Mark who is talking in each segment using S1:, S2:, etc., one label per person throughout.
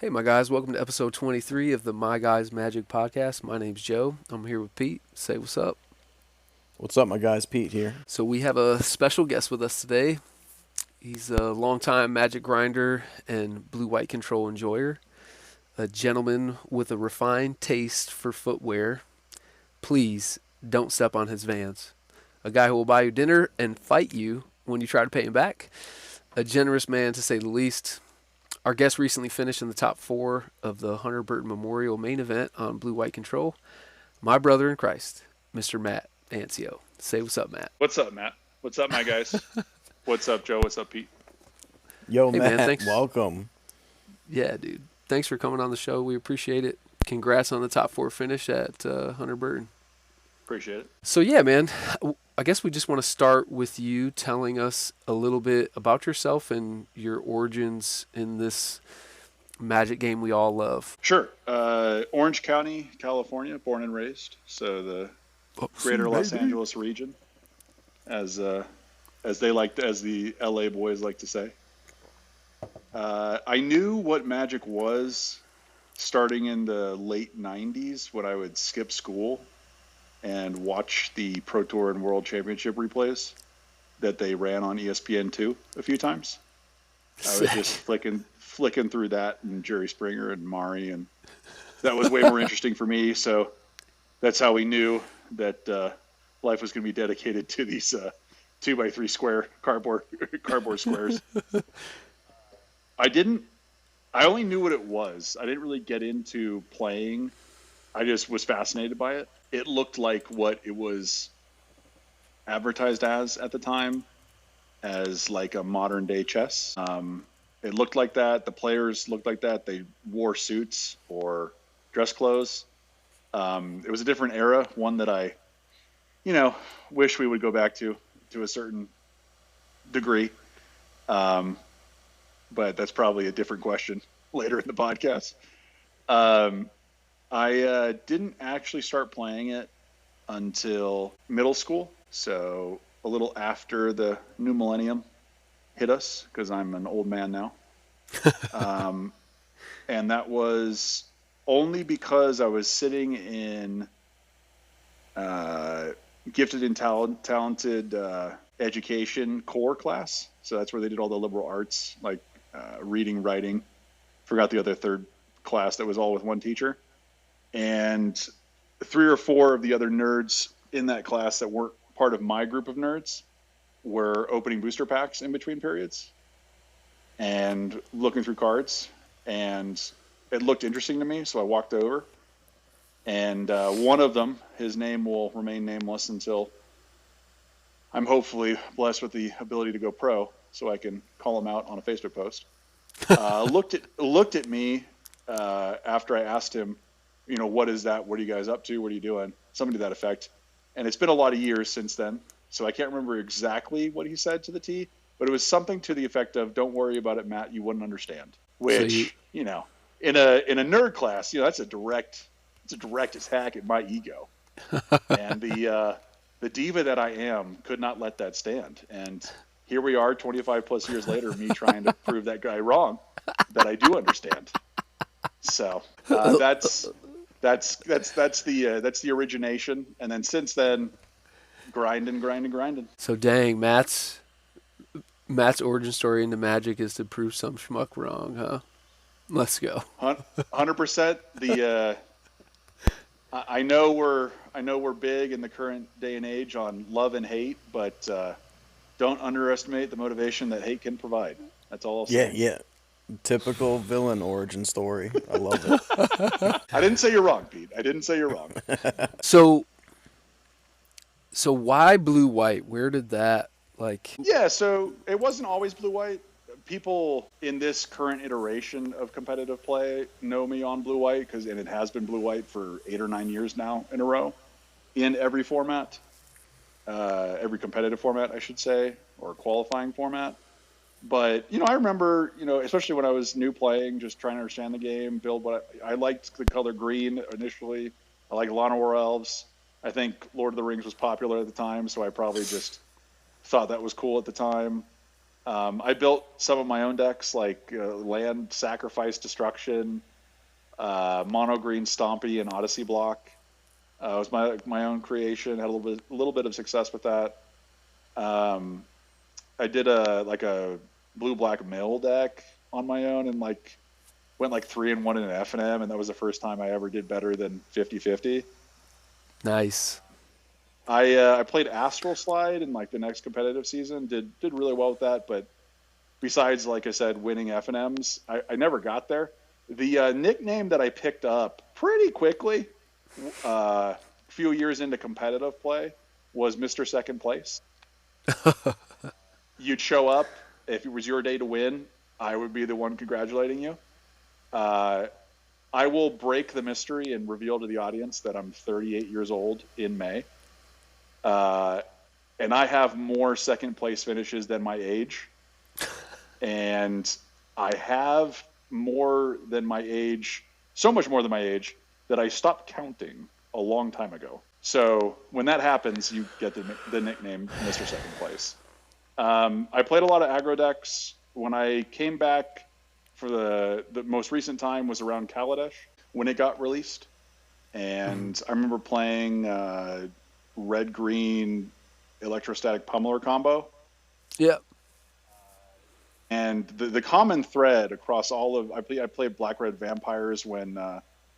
S1: Hey, my guys, welcome to episode 23 of the My Guys Magic podcast. My name's Joe. I'm here with Pete. Say what's up.
S2: What's up, my guys? Pete here.
S1: So, we have a special guest with us today. He's a longtime Magic grinder and blue white control enjoyer, a gentleman with a refined taste for footwear. Please don't step on his vans. A guy who will buy you dinner and fight you when you try to pay him back. A generous man, to say the least. Our guest recently finished in the top 4 of the Hunter Burton Memorial main event on Blue White Control. My brother in Christ, Mr. Matt Anciaux. Say what's up, Matt.
S3: What's up, Matt? What's up, my guys? What's up, Joe? What's up, Pete?
S2: Yo,
S1: Hey,
S2: Matt,
S1: man, thanks.
S2: welcome.
S1: Yeah, dude. Thanks for coming on the show. We appreciate it. Congrats on the top 4 finish at Hunter Burton.
S3: Appreciate it.
S1: So, yeah, man, I guess we just want to start with you telling us a little bit about yourself and your origins in this Magic game we all love.
S3: Sure. Orange County, California, born and raised. So the greater Los Angeles region, as the LA boys like to say. I knew what Magic was starting in the late 90s when I would skip school and watch the Pro Tour and World Championship replays that they ran on ESPN2 a few times. I was just flicking through that and Jerry Springer and Mari, and that was way more interesting for me. So that's how we knew that life was going to be dedicated to these 2x3 square cardboard squares. I only knew what it was. I didn't really get into playing. I just was fascinated by it. It looked like what it was advertised as at the time, as like a modern day chess. It looked like that. The players looked like that. They wore suits or dress clothes. It was a different era, one that I, wish we would go back to a certain degree. But that's probably a different question later in the podcast. I didn't actually start playing it until middle school, so a little after the new millennium hit us, because I'm an old man now. And that was only because I was sitting in gifted and talented education core class. So that's where they did all the liberal arts, like reading, writing. Forgot the other third class that was all with one teacher. And 3 or 4 of the other nerds in that class that weren't part of my group of nerds were opening booster packs in between periods and looking through cards. And it looked interesting to me, so I walked over. And one of them, his name will remain nameless until I'm hopefully blessed with the ability to go pro, so I can call him out on a Facebook post. Looked at me after I asked him, what is that? What are you guys up to? What are you doing? Something to that effect. And it's been a lot of years since then, so I can't remember exactly what he said to the T, but it was something to the effect of, "Don't worry about it, Matt. You wouldn't understand." Which, in a nerd class, that's a direct attack at my ego. And the diva that I am could not let that stand. And here we are, 25 plus years later, me trying to prove that guy wrong, that I do understand. So that's the origination, and then since then, grinding.
S1: So dang, Matt's origin story into Magic is to prove some schmuck wrong, huh? Let's go.
S3: 100%. I know we're big in the current day and age on love and hate, but don't underestimate the motivation that hate can provide. That's all I'll say.
S2: Yeah. Typical villain origin story. I love it.
S3: I didn't say you're wrong, Pete. I didn't say you're wrong.
S1: So why blue-white? Where did that,
S3: Yeah, so it wasn't always blue-white. People in this current iteration of competitive play know me on blue-white, and it has been blue-white for 8 or 9 years now in a row in every format, every competitive format, I should say, or qualifying format. But, I remember, especially when I was new playing, just trying to understand the game, build I liked the color green initially. I like Lana War Elves. I think Lord of the Rings was popular at the time, so I probably just thought that was cool at the time. I built some of my own decks, like Land Sacrifice Destruction, Mono Green Stompy, and Odyssey Block. It was my own creation. Had a little bit of success with that. Um, I did a blue black mill deck on my own, and like went like 3-1 in an F&M, and that was the first time I ever did better than 50-50.
S1: Nice.
S3: I played Astral Slide in like the next competitive season. Did really well with that, but besides, like I said, winning F&Ms, I never got there. The nickname that I picked up pretty quickly, a few years into competitive play, was Mr. Second Place. You'd show up. If it was your day to win, I would be the one congratulating you. Uh, I will break the mystery and reveal to the audience that I'm 38 years old in May. And I have more second place finishes than my age. And I have more than my age, so much more than my age, that I stopped counting a long time ago. So when that happens, you get the nickname Mr. Second Place. I played a lot of aggro decks. When I came back for the most recent time was around Kaladesh when it got released. And I remember playing red-green electrostatic pummeler combo.
S1: Yeah.
S3: And the common thread across all of I played black-red vampires when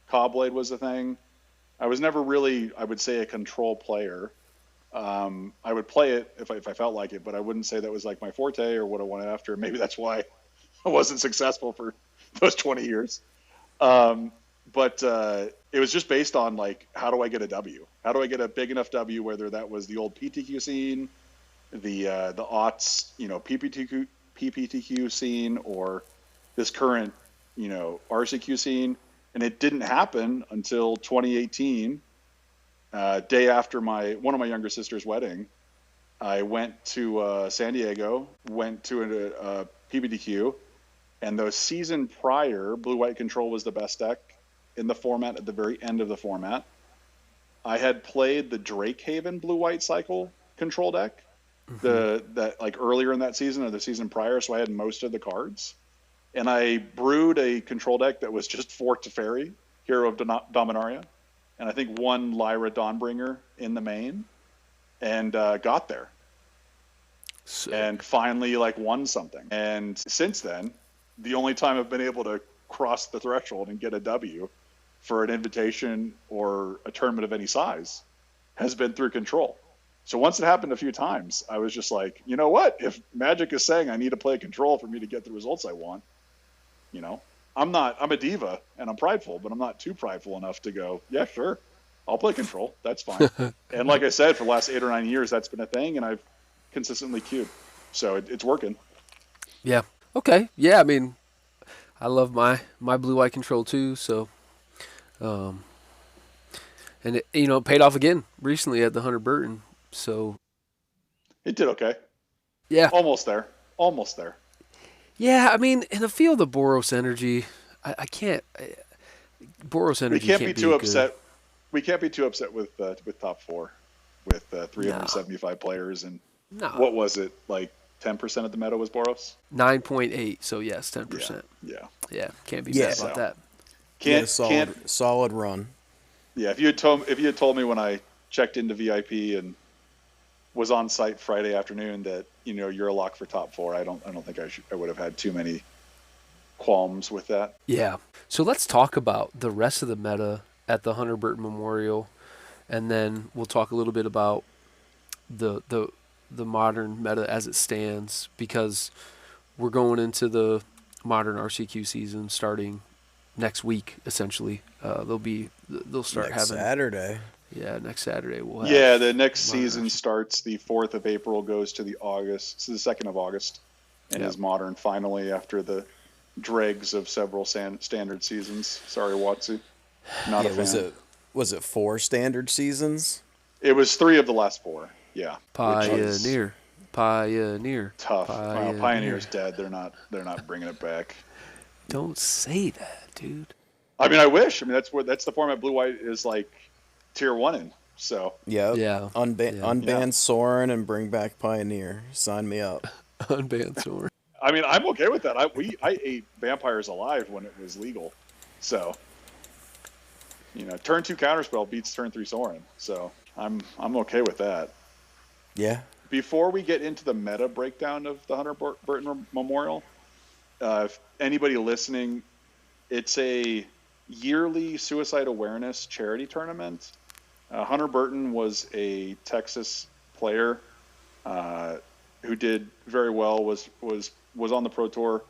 S3: Cobblade was a thing. I was never really, I would say, a control player. I would play it if I felt like it, but I wouldn't say that was like my forte or what I wanted after. Maybe that's why I wasn't successful for those 20 years. But it was just based on like, how do I get a W? How do I get a big enough W? Whether that was the old PTQ scene, the aughts, PPTQ scene, or this current, RCQ scene. And it didn't happen until 2018, day after one of my younger sister's wedding. I went to San Diego, went to a PPTQ, and the season prior, Blue-White Control was the best deck in the format at the very end of the format. I had played the Drakehaven Blue-White cycle control deck, that like earlier in that season or the season prior, so I had most of the cards. And I brewed a control deck that was just 4 Teferi, Hero of Dominaria, and I think 1 Lyra Dawnbringer in the main, and got there. And finally, like, won something. And since then, the only time I've been able to cross the threshold and get a W for an invitation or a tournament of any size has been through control. So once it happened a few times, I was just like, you know what? If Magic is saying I need to play control for me to get the results I want, I'm a diva and I'm prideful, but I'm not too prideful enough to go, yeah, sure, I'll play control. That's fine. And like I said, for the last 8 or 9 years, that's been a thing, and I've consistently queued. So it's working.
S1: Yeah. Okay. Yeah. I mean, I love my blue-white control too. So, and it, it paid off again recently at the Hunter Burton. So
S3: It did okay.
S1: yeah.
S3: Almost there. Almost there.
S1: Yeah. I mean, in the field of Boros energy, I can't. Boros energy.
S3: We can't be too
S1: good.
S3: upset. We can't be too upset with top 4, with 375 players, and
S1: No.
S3: what was it, like 10% of the meta was Boros?
S1: 9.8. So yes, 10%.
S3: Yeah.
S1: Yeah. Can't be
S2: Yeah.
S1: mad about that.
S2: Can't solid run.
S3: Yeah, if you had told me when I checked into VIP and was on site Friday afternoon that you're a lock for top 4, I don't think I would have had too many qualms with that.
S1: Yeah. So let's talk about the rest of the meta at the Hunter Burton Memorial, and then we'll talk a little bit about the modern meta as it stands, because we're going into the modern RCQ season starting next week. Essentially, they'll start
S2: Next
S1: having
S2: Saturday.
S1: Yeah, next Saturday we'll have.
S3: Yeah, the next
S1: modern
S3: season
S1: RCQ.
S3: starts the 4th of April, goes to the 2nd of August, and is modern finally after the dregs of several standard seasons. Sorry, Watsu. Not a fan.
S2: Was it 4 standard seasons?
S3: It was 3 of the last 4. Yeah.
S1: Pioneer.
S3: Tough.
S1: Pioneer.
S3: Pioneer's dead. They're not bringing it back.
S1: Don't say that, dude.
S3: I mean, I wish. I mean, that's the format Blue White is like tier 1 in. So
S2: Yep.
S1: Yeah.
S2: Unban
S3: Yeah.
S2: Soren and bring back Pioneer. Sign me up.
S1: Unbanned Soren.
S3: I mean, I'm okay with that. I ate vampires alive when it was legal, so turn 2 counterspell beats turn 3 Soren. So I'm okay with that.
S2: Yeah.
S3: Before we get into the meta breakdown of the Hunter Burton Memorial, if anybody listening, it's a yearly suicide awareness charity tournament. Hunter Burton was a Texas player who did very well. Was on the Pro Tour.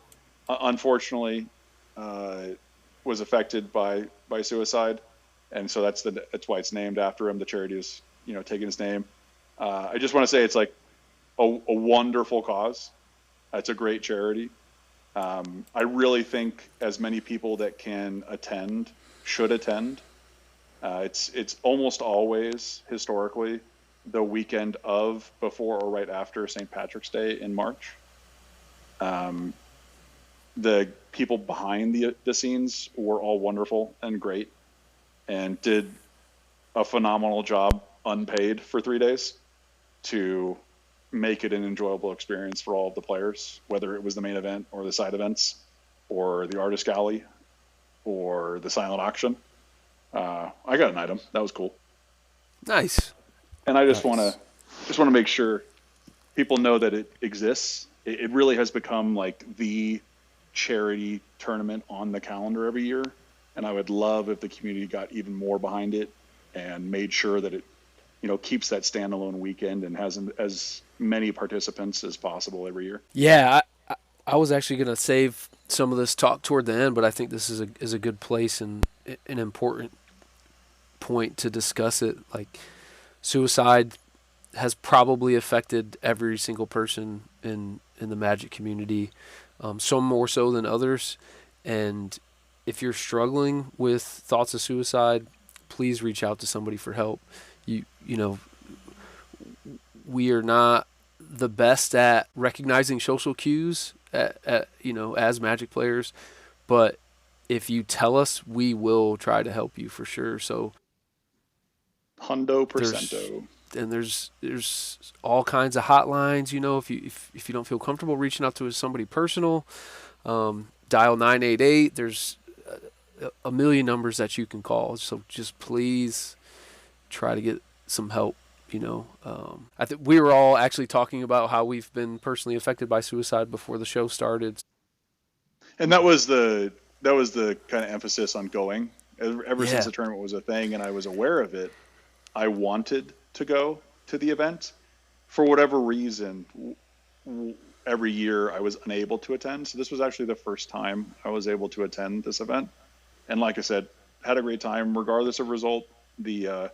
S3: Unfortunately, was affected by suicide, and so that's why it's named after him. The charity is taking his name. I just want to say it's like a wonderful cause. It's a great charity. I really think as many people that can attend should attend. It's almost always historically the weekend of, before, or right after St. Patrick's Day in March. The people behind the scenes were all wonderful and great and did a phenomenal job unpaid for 3 days to make it an enjoyable experience for all of the players, whether it was the main event or the side events or the artist galley or the silent auction. I got an item. That was cool.
S1: Nice.
S3: And I just want to make sure people know that it exists. It really has become like the charity tournament on the calendar every year. And I would love if the community got even more behind it and made sure that it, keeps that standalone weekend and has as many participants as possible every year.
S1: Yeah, I was actually going to save some of this talk toward the end, but I think this is a good place and an important point to discuss it. Like, suicide has probably affected every single person in the Magic community, some more so than others. And if you're struggling with thoughts of suicide, please reach out to somebody for help. We are not the best at recognizing social cues as Magic players, but if you tell us, we will try to help you for sure. So
S3: Hundo percento.
S1: There's all kinds of hotlines. If you don't feel comfortable reaching out to somebody personal, dial 988. There's a million numbers that you can call. So just please try to get some help. I think we were all actually talking about how we've been personally affected by suicide before the show started.
S3: And that was the kind of emphasis on going. Ever
S1: Yeah.
S3: since the tournament was a thing and I was aware of it, I wanted to go to the event. For whatever reason, every year I was unable to attend. So this was actually the first time I was able to attend this event. And like I said, had a great time regardless of result. There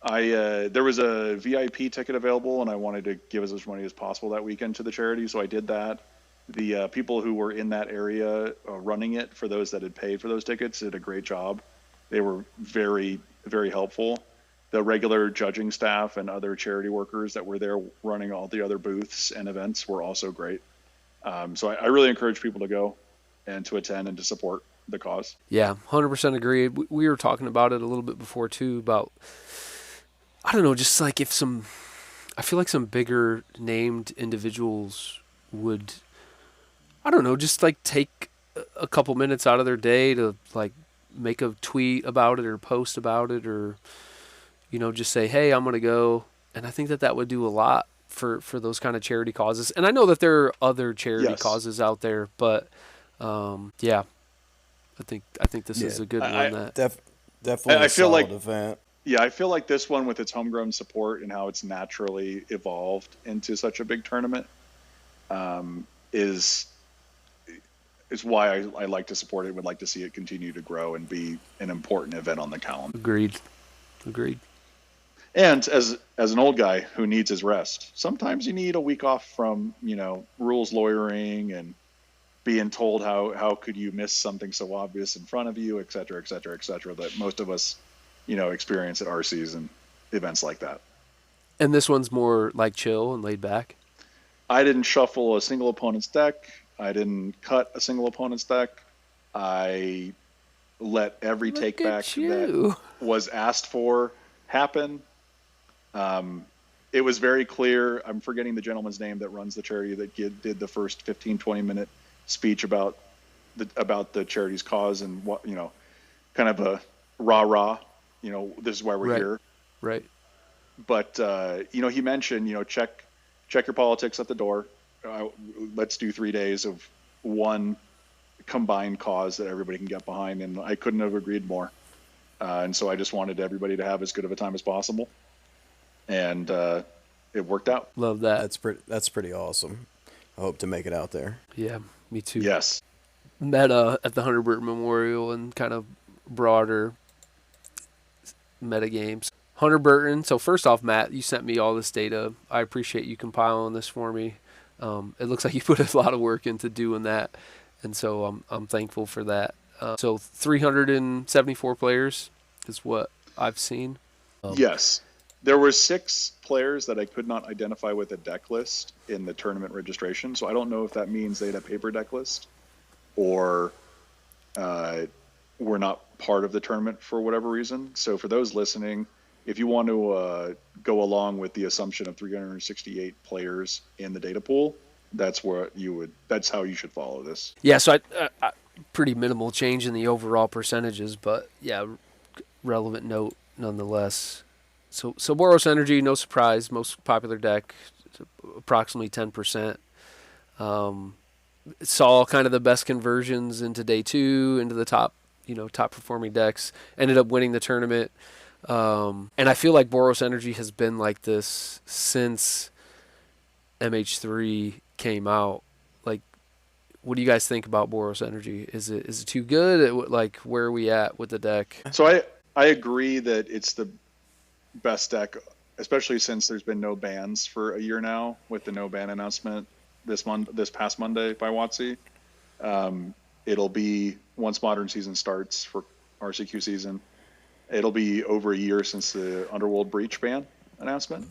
S3: was a VIP ticket available and I wanted to give as much money as possible that weekend to the charity. So I did that. The people who were in that area running it, for those that had paid for those tickets, did a great job. They were very, very helpful. The regular judging staff and other charity workers that were there running all the other booths and events were also great. So I really encourage people to go and to attend and to support the cause.
S1: Yeah, 100% agree. We were talking about it a little bit before too, about, I don't know, just like I feel like some bigger named individuals would, I don't know, just like take a couple minutes out of their day to like make a tweet about it or post about it, or just say, hey, I'm going to go. And I think that would do a lot for those kind of charity causes. And I know that there are other charity causes out there, but yeah, I think this is a good one.
S2: Definitely
S3: I feel
S2: solid
S3: like
S2: event.
S3: Yeah, I feel like this one, with its homegrown support and how it's naturally evolved into such a big tournament, is why I like to support it. Would like to see it continue to grow and be an important event on the calendar.
S1: Agreed.
S3: And as an old guy who needs his rest, sometimes you need a week off from rules lawyering and being told how could you miss something so obvious in front of you, et cetera, et cetera, et cetera, that most of us experience at RCs and events like that.
S1: And this one's more like chill and laid back.
S3: I didn't shuffle a single opponent's deck. I didn't cut a single opponent's deck. I let every take back that was asked for happen. it was very clear. I'm forgetting the gentleman's name that runs the charity that did the first 15, 20-minute speech about the charity's cause and what, kind of a rah-rah, this is why we're
S1: Right.
S3: here.
S1: Right.
S3: But, he mentioned, check your politics at the door. Let's do 3 days of one combined cause that everybody can get behind. And I couldn't have agreed more. And so I just wanted everybody to have as good of a time as possible. And it worked out.
S1: Love that.
S2: That's pretty awesome. I hope to make it out there.
S1: Yeah, me too.
S3: Yes.
S1: Met at the Hunter Burton Memorial and kind of broader meta games. Hunter Burton. So first off, Matt, you sent me all this data. I appreciate you compiling this for me. It looks like you put a lot of work into doing that, and so I'm thankful for that. So 374 players is what I've seen.
S3: Yes. There were 6 players that I could not identify with a deck list in the tournament registration. So I don't know if that means they had a paper deck list or were not part of the tournament for whatever reason. So for those listening, if you want to go along with the assumption of 368 players in the data pool, that's how you should follow this.
S1: Yeah, so I pretty minimal change in the overall percentages, but yeah, relevant note nonetheless. So Boros Energy, no surprise, most popular deck, approximately 10%. Saw kind of the best conversions into day 2, into the top performing decks. Ended up winning the tournament. And I feel like Boros Energy has been like this since MH3 came out. Like, what do you guys think about Boros Energy? Is it too good? Like, where are we at with the deck?
S3: So I agree that it's the best deck, especially since there's been no bans for a year now with the no ban announcement this past Monday by WotC. It'll be, once Modern season starts for RCQ season, it'll be over a year since the Underworld Breach ban announcement.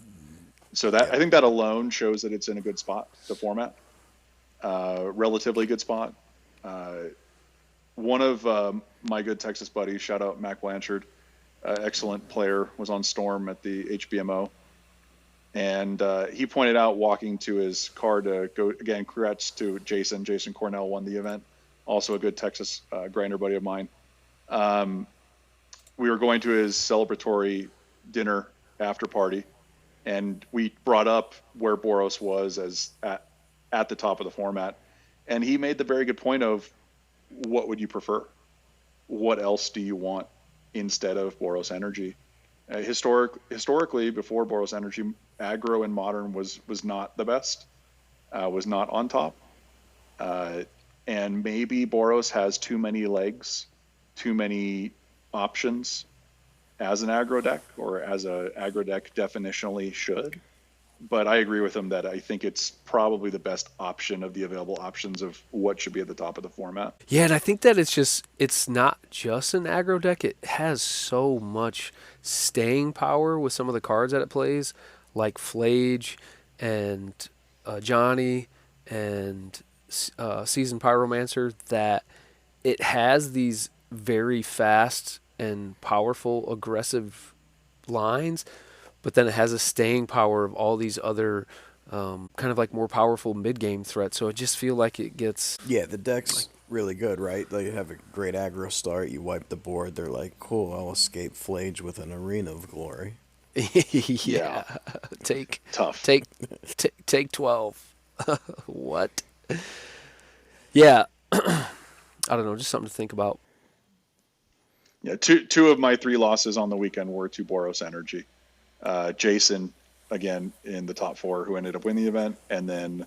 S3: So I think that alone shows that it's in a good spot, the format. Relatively good spot. One of my good Texas buddies, shout out Mac Blanchard, excellent player, was on Storm at the HBMO. And he pointed out walking to his car to go, again, congrats to Jason. Jason Cornell won the event. Also a good Texas grinder buddy of mine. We were going to his celebratory dinner after party, and we brought up where Boros was as at the top of the format. And he made the very good point of, what would you prefer? What else do you want instead of Boros Energy? Historically, before Boros Energy, aggro in Modern was not the best, was not on top. And maybe Boros has too many legs, too many options as an aggro deck, or as a aggro deck definitionally should. But I agree with him that I think it's probably the best option of the available options of what should be at the top of the format.
S1: Yeah, and I think that it's not just an aggro deck. It has so much staying power with some of the cards that it plays, like Flage and Johnny and Seasoned Pyromancer, that it has these very fast and powerful, aggressive lines, but then it has a staying power of all these other kind of like more powerful mid-game threats. So I just feel like it gets...
S2: Yeah, the deck's really good, right? They have a great aggro start. You wipe the board. They're like, cool, I'll escape Flage with an Arena of Glory.
S1: Yeah.
S3: Tough.
S1: Take 12. What? Yeah. I don't know, just something to think about.
S3: Yeah, two of my 3 losses on the weekend were to Boros Energy. Jason, again, in the top 4, who ended up winning the event. And then,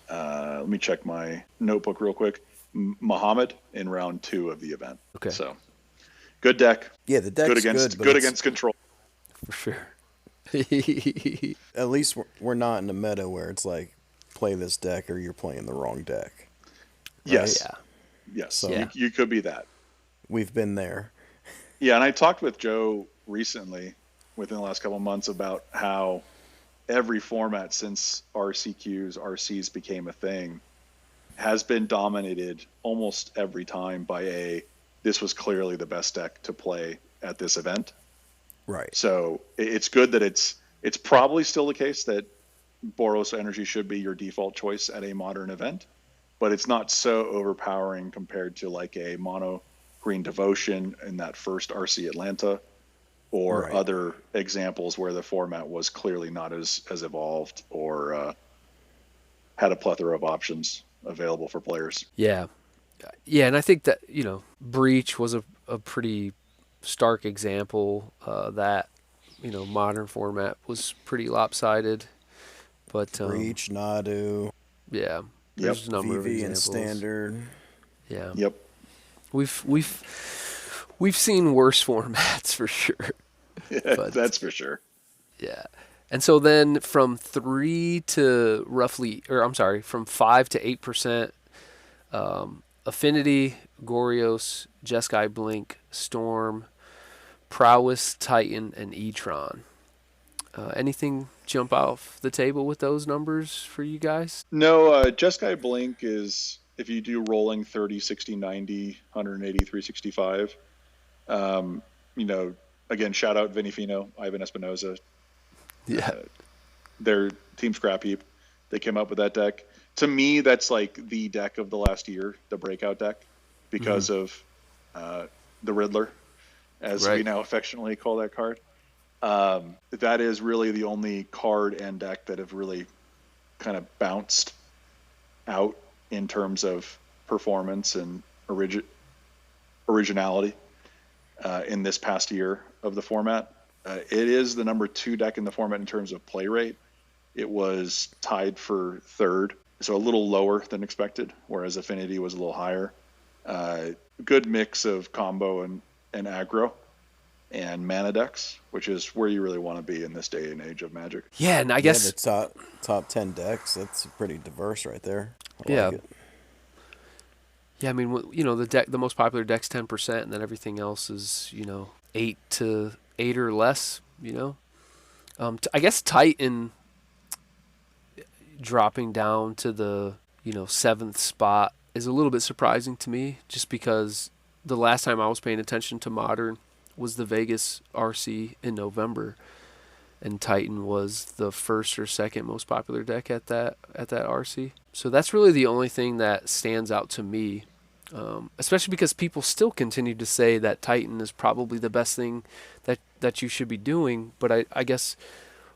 S3: let me check my notebook real quick. Muhammad in round 2 of the event.
S1: Okay.
S3: So, good deck.
S2: Yeah, the deck's
S3: good against control.
S1: For sure.
S2: At least we're not in a meta where it's like, play this deck or you're playing the wrong deck.
S3: Yes.
S1: Yeah.
S3: Yes.
S2: So-
S3: So you could be that.
S2: We've been there.
S3: Yeah, and I talked with Joe recently, within the last couple of months, about how every format since RCs became a thing has been dominated almost every time by this was clearly the best deck to play at this event.
S2: Right.
S3: So it's good that it's It's probably still the case that Boros Energy should be your default choice at a modern event, but it's not so overpowering compared to like a mono green devotion in that first RC Atlanta, or
S2: Right.
S3: other examples where the format was clearly not as evolved, or had a plethora of options available for players.
S1: Yeah. Yeah, and I think that, Breach was a pretty stark example that, modern format was pretty lopsided. But
S2: Breach, Nadu,
S1: yeah,
S3: Yep.
S1: there's a number of
S2: VV, and
S1: examples.
S2: Standard.
S1: Yeah.
S3: Yep.
S1: We've seen worse formats for sure. But
S3: That's for sure.
S1: yeah. And so then from 5 to 8%, Affinity, Gorios, Jeskai Blink, Storm, Prowess, Titan, and Etron. Anything jump off the table with those numbers for you guys?
S3: No, Jeskai Blink is, if you do rolling 30, 60, 90, 180, 365. You know, again, shout out Vinny Fino, Ivan Espinoza,
S1: Yeah.
S3: their Team Scrap Heap. They came up with that deck. To me, that's like the deck of the last year, the breakout deck, because of the Riddler, as we
S1: Right.
S3: now affectionately call that card. That is really the only card and deck that have really kind of bounced out in terms of performance and originality in this past year of the format. It is the number 2 deck in the format in terms of play rate. It was tied for 3rd, so a little lower than expected, whereas Affinity was a little higher. Good mix of combo and aggro and mana decks, which is where you really want to be in this day and age of Magic.
S1: Yeah, and I
S2: Yeah,
S1: guess
S2: the top 10 decks. That's pretty diverse right there. I
S1: yeah.
S2: like it.
S1: Yeah, I mean, the most popular deck's 10%, and then everything else is 8 or less. I guess Titan dropping down to the 7th spot is a little bit surprising to me, just because the last time I was paying attention to Modern was the Vegas RC in November, and Titan was the first or second most popular deck at that RC. So that's really the only thing that stands out to me, especially because people still continue to say that Titan is probably the best thing that you should be doing. But I guess,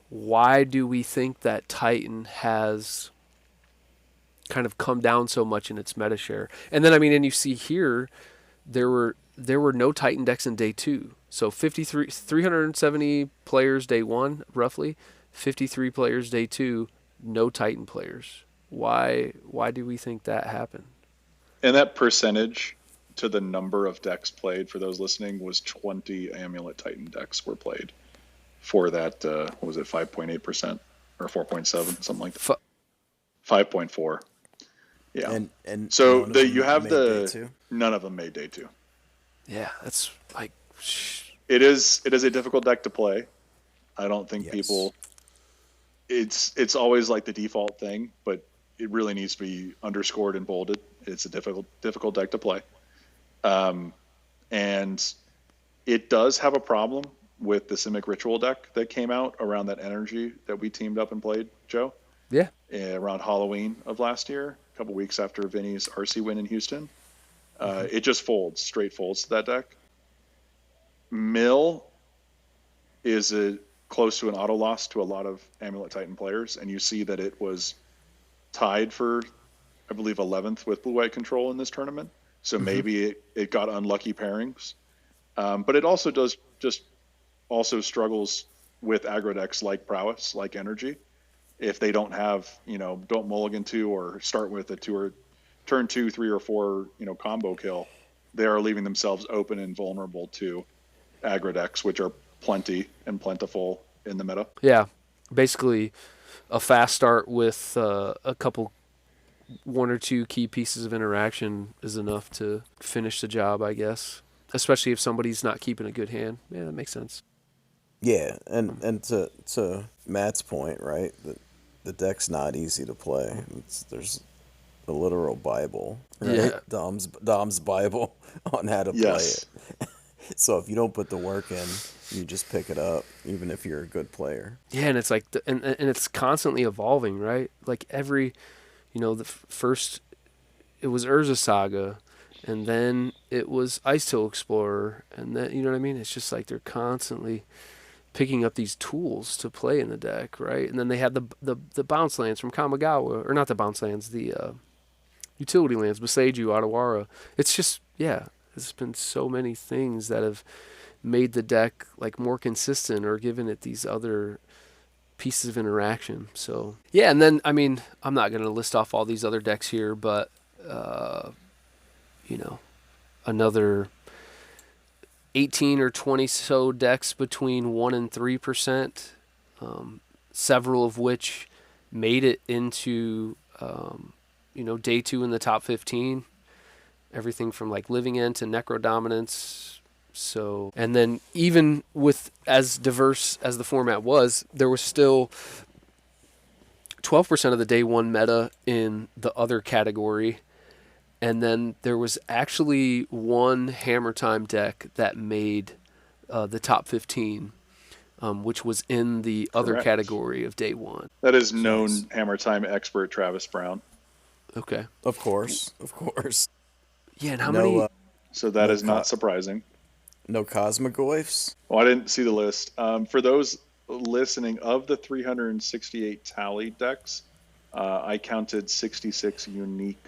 S1: why do we think that Titan has kind of come down so much in its meta share? And then, and you see here, there were no Titan decks in day 2. So 370 players day 1, roughly. 53 players day 2, no Titan players. Why do we think that happened?
S3: And that percentage to the number of decks played, for those listening, was 20 Amulet Titan decks were played for that, what was it, 5.8% or 4.7, something like that. 5.4. Yeah.
S2: And
S3: so
S2: none of them
S3: you have
S2: made day
S3: the
S2: 2?
S3: none of them made day 2.
S1: Yeah, that's like
S3: It is a difficult deck to play. I don't think
S2: Yes.
S3: people. It's always like the default thing, but it really needs to be underscored and bolded. It's a difficult deck to play, and it does have a problem with the Simic Ritual deck that came out around that energy that we teamed up and played, Joe.
S1: yeah.
S3: Around Halloween of last year, a couple weeks after Vinny's RC win in Houston. It just straight folds to that deck. Mill is close to an auto loss to a lot of Amulet Titan players, and you see that it was tied for, I believe, 11th with Blue White Control in this tournament. So maybe it got unlucky pairings, but it also does also struggles with aggro decks like Prowess, like Energy. If they don't have, don't mulligan 2 or start with a 2 or turn 2, 3, or 4, combo kill, they are leaving themselves open and vulnerable to aggro decks, which are plenty and plentiful in the meta.
S1: Yeah, basically a fast start with a couple, 1 or 2 key pieces of interaction is enough to finish the job, I guess. Especially if somebody's not keeping a good hand. Yeah, that makes sense.
S2: Yeah, and to Matt's point, right? The deck's not easy to play. There's a literal Bible, right?
S1: Yeah.
S2: Dom's Bible on how to play
S3: Yes.
S2: it. So if you don't put the work in, You just pick it up, even if you're a good player.
S1: Yeah, and it's like, and it's constantly evolving, right? Like every, first it was Urza Saga, and then it was Ice Hill Explorer, and then, you know what I mean? It's just like they're constantly picking up these tools to play in the deck, right? And then they had the bounce lands from Kamigawa, or not the bounce lands, the utility lands, Boseiju, Adawara. It's just, yeah, there's been so many things that have made the deck like more consistent or given it these other pieces of interaction. So yeah, and then I mean, I'm not going to list off all these other decks here, but another 18 or 20 so decks between 1 and 3%, several of which made it into day 2 in the top 15. Everything from like Living End to Necro Dominance. So, and then even with as diverse as the format was, there was still 12% of the day 1 meta in the other category. And then there was actually one Hammer Time deck that made the top 15, which was in the other
S3: Correct.
S1: category of day 1.
S3: That is known Hammer Time expert Travis Brown.
S1: Okay.
S2: Of course.
S1: Yeah, and how many?
S3: So that is not surprising.
S2: No Cosmogoyfs?
S3: Well, I didn't see the list. For those listening, of the 368 tally decks, I counted 66 unique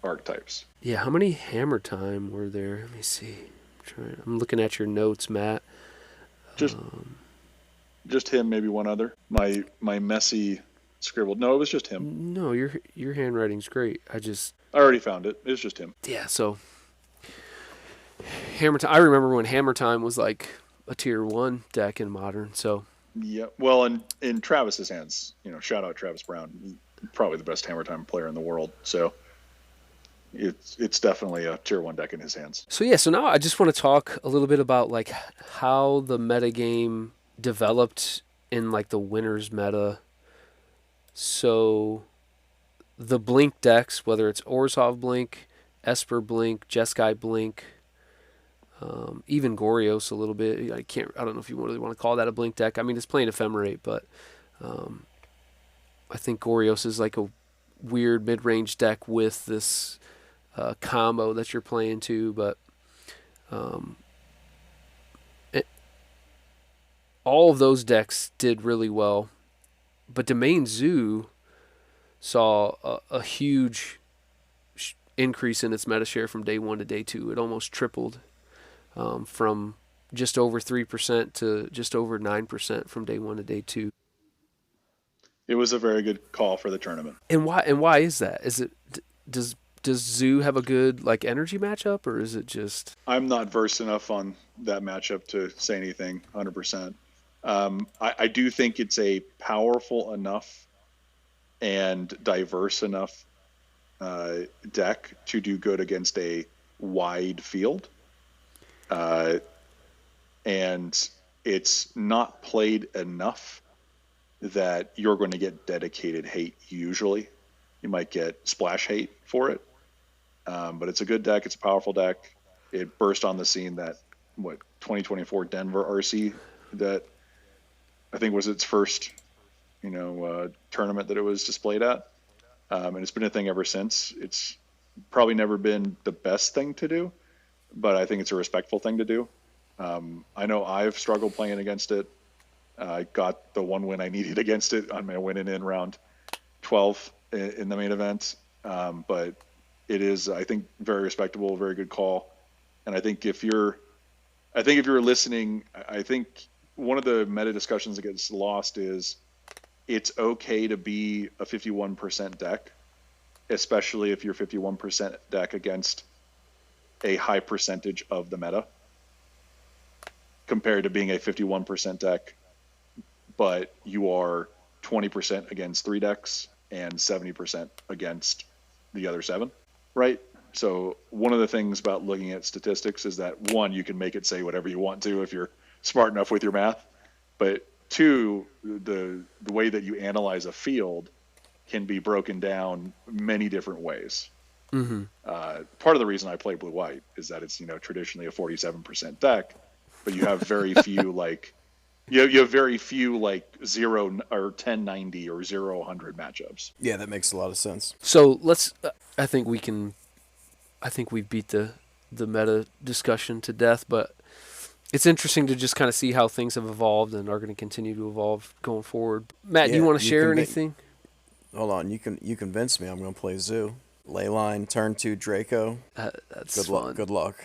S3: archetypes.
S1: Yeah, how many Hammer Time were there? Let me see. I'm looking at your notes, Matt.
S3: Just him, maybe one other. My messy scribbled. No, it was just him.
S1: No, your handwriting's great. I
S3: already found it. It's just him.
S1: Yeah, so Hammer Time. I remember when Hammer Time was like a tier 1 deck in Modern. So
S3: yeah, well, in Travis's hands, shout out Travis Brown, probably the best Hammer Time player in the world. So it's definitely a tier 1 deck in his hands.
S1: So yeah, so now I just want to talk a little bit about like how the metagame developed in like the winners meta. So the Blink decks, whether it's Orzhov Blink, Esper Blink, Jeskai Blink, even Gorios a little bit. I don't know if you really want to call that a Blink deck. I mean, it's playing Ephemerate, but I think Gorios is like a weird mid-range deck with this combo that you're playing too. But all of those decks did really well. But Domain Zoo saw a huge increase in its meta share from day 1 to day 2. It almost tripled, from just over 3% to just over 9% from day 1 to day 2.
S3: It was a very good call for the tournament.
S1: And why is that? Is it does Zoo have a good like energy matchup, or is it just?
S3: I'm not versed enough on that matchup to say anything 100%. I do think it's a powerful enough and diverse enough deck to do good against a wide field. And it's not played enough that you're going to get dedicated hate usually. You might get splash hate for it. But it's a good deck. It's a powerful deck. It burst on the scene that, 2024 Denver RC that I think was its first, tournament that it was displayed at. And it's been a thing ever since. It's probably never been the best thing to do, but I think it's a respectful thing to do. I know I've struggled playing against it. I got the one win I needed against it on my win in round 12 in the main event. But it is, I think, very respectable, very good call. And I think if you're listening, I think one of the meta discussions that gets lost is it's okay to be a 51% deck, especially if you're 51% deck against a high percentage of the meta, compared to being a 51% deck, but you are 20% against 3 decks and 70% against the other 7, right? So one of the things about looking at statistics is that, 1, you can make it say whatever you want to if you're smart enough with your math, but 2, the way that you analyze a field can be broken down many different ways.
S1: Mm-hmm.
S3: Part of the reason I play blue-white is that it's traditionally a 47% deck, but you have very few like you have very few like 0 or 1090 or 0-100 matchups.
S2: Yeah, that makes a lot of sense.
S1: So let's. I think we can. I think we beat the meta discussion to death, but it's interesting to just kind of see how things have evolved and are going to continue to evolve going forward. Matt, do you
S2: Yeah,
S1: want to share anything?
S2: hold on. You convinced me. I'm gonna play Zoo. Leyline, turn 2 Draco.
S1: That's
S2: Good luck.
S1: fun.
S2: Good luck.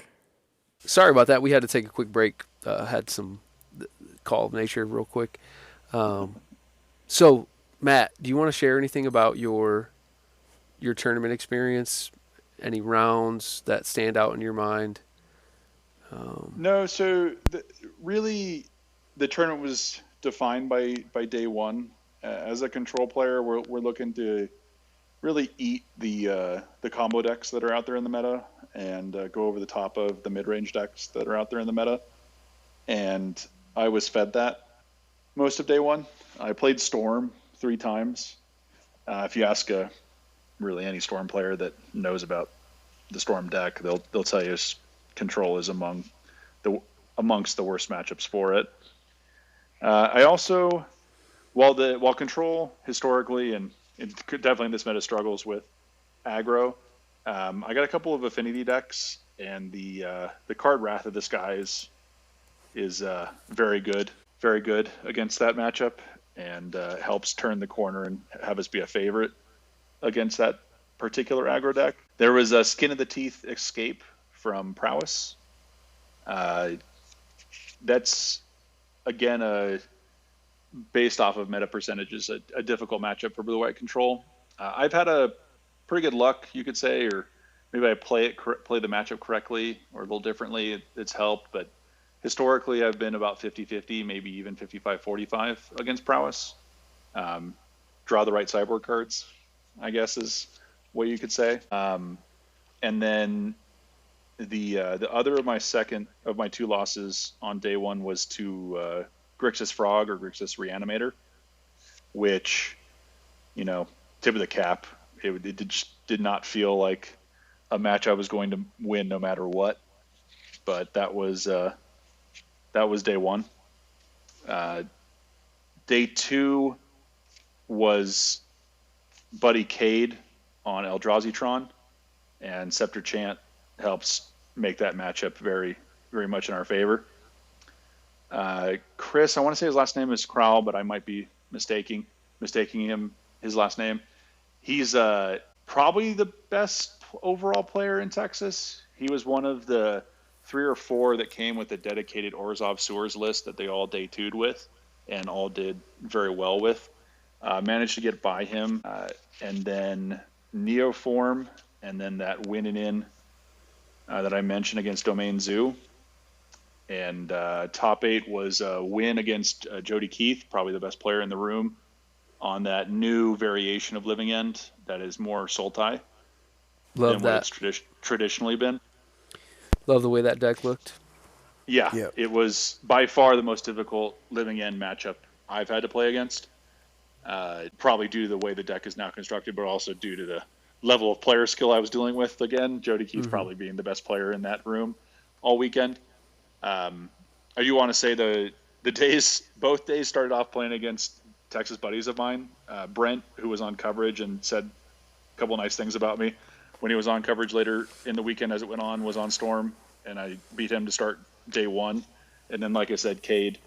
S1: Sorry about that. We had to take a quick break. Had some call of nature real quick. So, Matt, do you want to share anything about your tournament experience? Any rounds that stand out in your mind?
S3: No, so really, the tournament was defined by day one. As a control player, we're looking to really eat the combo decks that are out there in the meta and go over the top of the mid range decks that are out there in the meta. And I was fed that most of day one. I played Storm 3 times. If you ask really any Storm player that knows about the Storm deck, they'll tell you control is amongst the worst matchups for it. I also, while control historically and definitely this meta struggles with aggro, I got a couple of affinity decks, and the card Wrath of the Skies is very good against that matchup, and helps turn the corner and have us be a favorite against that particular aggro deck. There was a Skin of the Teeth Escape from Prowess. That's again based off of meta percentages, a difficult matchup for blue-white control. I've had a pretty good luck, you could say, or maybe I play the matchup correctly or a little differently. It's helped, but historically I've been about 50-50, maybe even 55-45 against Prowess. Draw the right sideboard cards, I guess is what you could say. And then the other of my 2 losses on day one was to Grixis Frog or Grixis Reanimator, which, tip of the cap. It just did not feel like a match I was going to win no matter what. But that was day one. Day two was Buddy Cade on Eldrazi-tron, and Scepter Chant helps make that matchup very, very much in our favor. Chris, I want to say his last name is Krall, but I might be mistaking his last name. He's probably the best overall player in Texas. He was one of the 3 or 4 that came with a dedicated Orzhov Sewers list that they all day 2'd with and all did very well with. Managed to get by him, and then Neoform, and then that win and in that I mentioned against Domain Zoo. And top 8 was a win against Jody Keith, probably the best player in the room, on that new variation of Living End that is more Sultai
S1: Love
S3: than
S1: that.
S3: what it's traditionally been.
S1: Love the way that deck looked.
S3: Yeah,
S2: Yep.
S3: It was by far the most difficult Living End matchup I've had to play against. Probably due to the way the deck is now constructed, but also due to the level of player skill I was dealing with. Again, Jody Keith probably being the best player in that room all weekend. I do want to say both days started off playing against Texas buddies of mine. Brent, who was on coverage and said a couple nice things about me when he was on coverage later in the weekend as it went on, was on Storm, and I beat him to start day 1. And then, like I said, Cade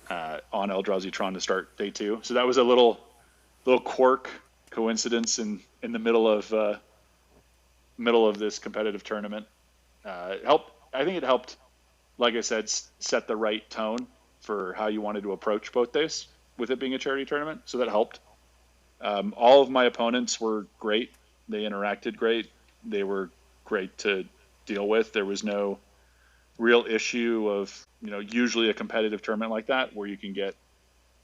S3: on Eldrazi-tron to start day 2. So that was a little quirk coincidence in the middle of this competitive tournament. I think it helped, like I said, set the right tone for how you wanted to approach both days with it being a charity tournament. So that helped. All of my opponents were great. They interacted great. They were great to deal with. There was no real issue of, usually a competitive tournament like that where you can get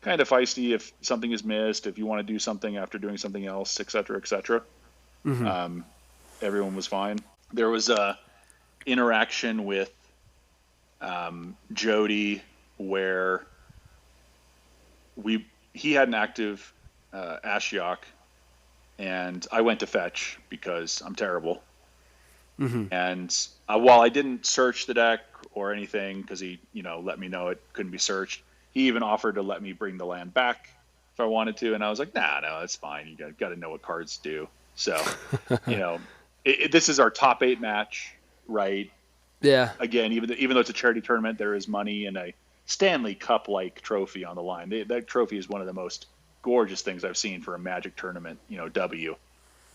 S3: kind of feisty if something is missed, if you want to do something after doing something else, et cetera, et cetera. Mm-hmm. Everyone was fine. There was a interaction with Jody where he had an active Ashiok, and I went to fetch because I'm terrible. Mm-hmm. And while I didn't search the deck or anything because he, let me know it couldn't be searched. He even offered to let me bring the land back if I wanted to, and I was like, nah, no, that's fine. You got to know what cards do. So, this is our top 8 match, right?
S1: Yeah.
S3: Again, even though it's a charity tournament, there is money and a Stanley Cup like trophy on the line. That trophy is one of the most gorgeous things I've seen for a Magic tournament. W.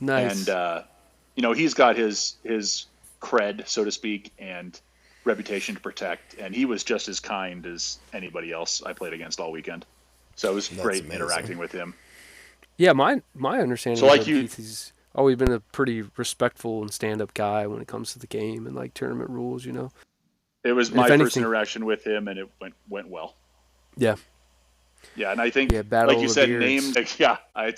S1: Nice.
S3: And he's got his cred, so to speak, and reputation to protect, and he was just as kind as anybody else I played against all weekend. So it was great interacting with him.
S1: Yeah, my understanding
S3: So
S1: of Keith, he's always been a pretty respectful and stand-up guy when it comes to the game and like tournament rules.
S3: It was my first interaction with him, and it went well.
S1: Yeah.
S3: Yeah, and I think, like you said,